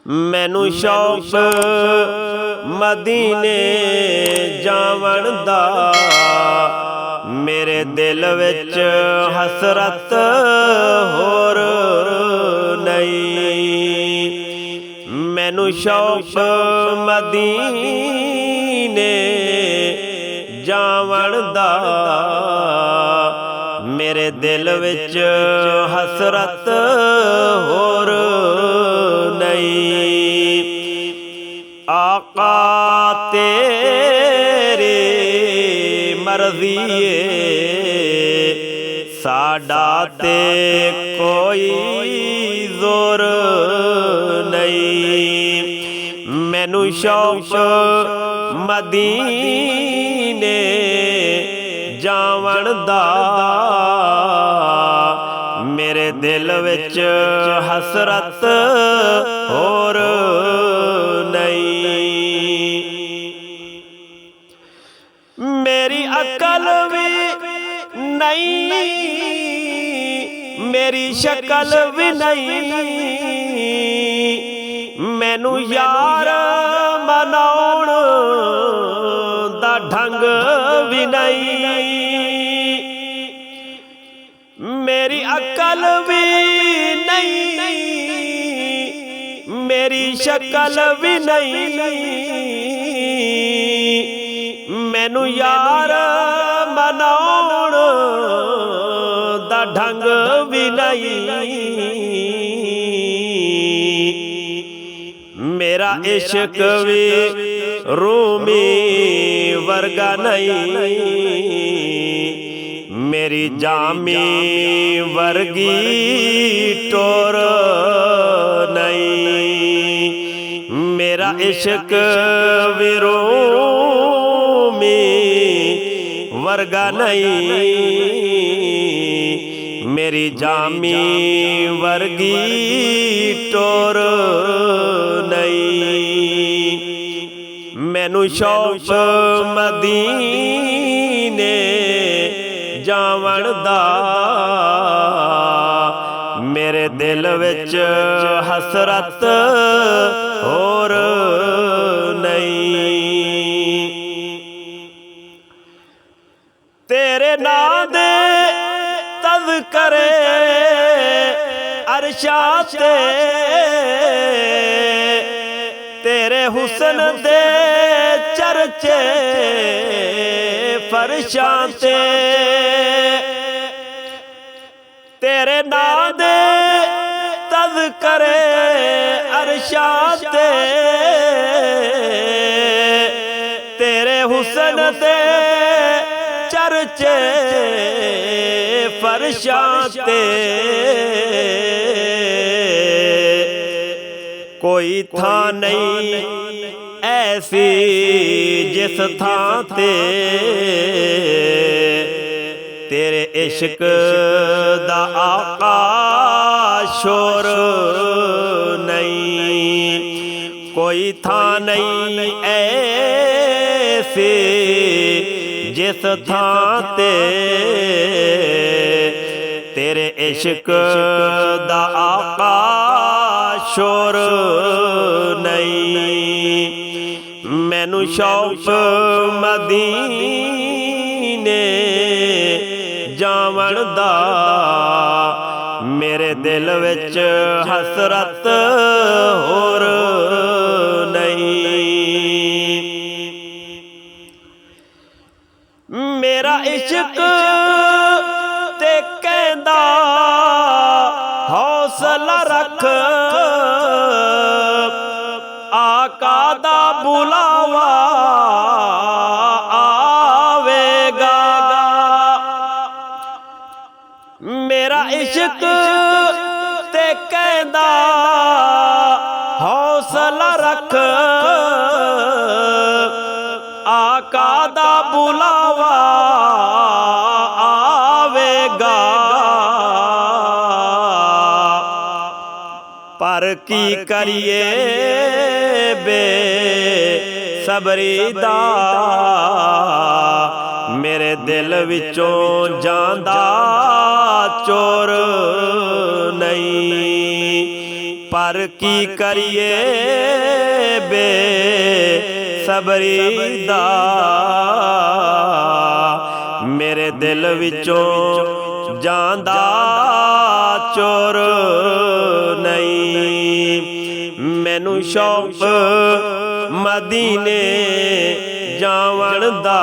मैनू शौक मदीने जावण दा, मेरे दिल विच हसरत होर नहीं। मैनू शौक मदीने जावण दा, मेरे दिल विच हसरत होर नहीं। आका तेरी मर्जी साडा ते कोई जोर नहीं। मैनू शौक मदीने जावण दा, मेरे दिल विच हसरत होर नहीं। मेरी अकल भी नहीं, मेरी शक्ल भी नहीं, मैनू यार मनाउण दा ढंग भी नहीं। मेरी अकल भी नहीं, मेरी शक्ल भी नहीं, मैनू यार मनाउण दा ढंग भी नहीं। मेरा इश्क भी रूमी वर्गा नहीं, मेरी जामी वर्गी टोर नहीं। मेरा इश्क भी रूमी वर्गा नहीं, मेरी जामी वर्गी टोर नहीं। मैनू शौक मदीने जावण दा, मेरे दिल विच हसरत होर नहीं। तेरे नां दे तज़करे अरशां ते, तेरे हुस्न दे चर्चे फरशां ते, तेरे नां दे तज़करे अरशां ते, तेरे हुस्न दे चर्चे फरशां ते। कोई थां नहीं ऐसी जिस थां ते तेरे इश्क दा आका शोर नहीं। कोई थां नहीं ऐसी जिस थां ते तेरे इश्क दा आका शोर नहीं। मैनू शौक मदीने जावण दा, मेरे दिल विच हसरत होर नहीं। मेरा इश्क ते कहंदा हौसला रख, आका दा बुलावा आवेगा। मेरा इश्क ते कहंदा हौसला रख, आका दा बुलावा आवेगा। पर की करिए बे सबरी दा, मेरे दिल विचों जांदा चोर नहीं। पर की करिए बे सबरी दा मेरे दिल विचों जांदा चोर नहीं मैनू शौक मदीने जावण दा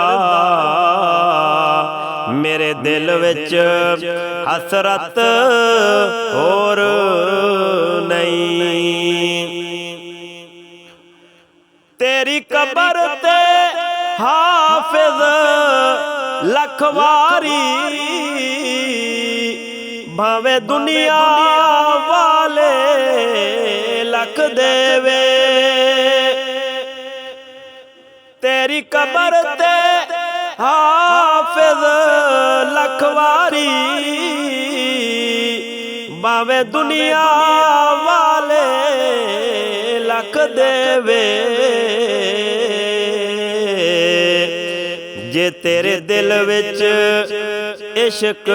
मेरे दिल विच हसरत होर नहीं तेरी कबर ते हाफिज लखवारी भावे दुनिया वाले लख देवे तेरी कबर ते हाफिज लखवारी भावे दुनिया वाले लख देवे जे तेरे दिल विच इश्क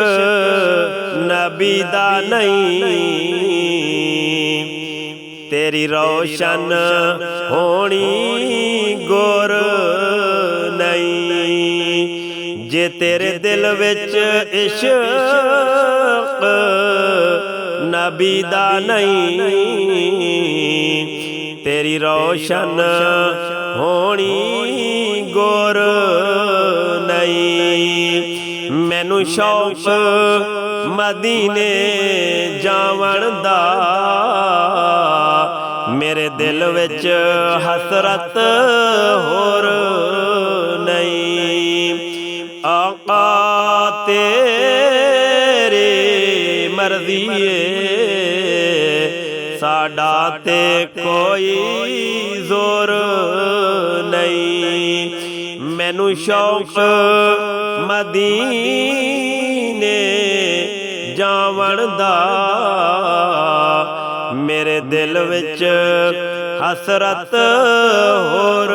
नबी दा नहीं तेरी रोशन होनी गोर नहीं जे तेरे दिल विच इश्क नबी दा नहीं तेरी रोशन होनी गोर नहीं मैनू शौक मदीने जावण दा मेरे दिल विच हसरत होर नहीं आका तेरी मर्जी साडा ते कोई जोर नहीं मैनू शौक मदीने जावण दा मेरे दिल विच हसरत होर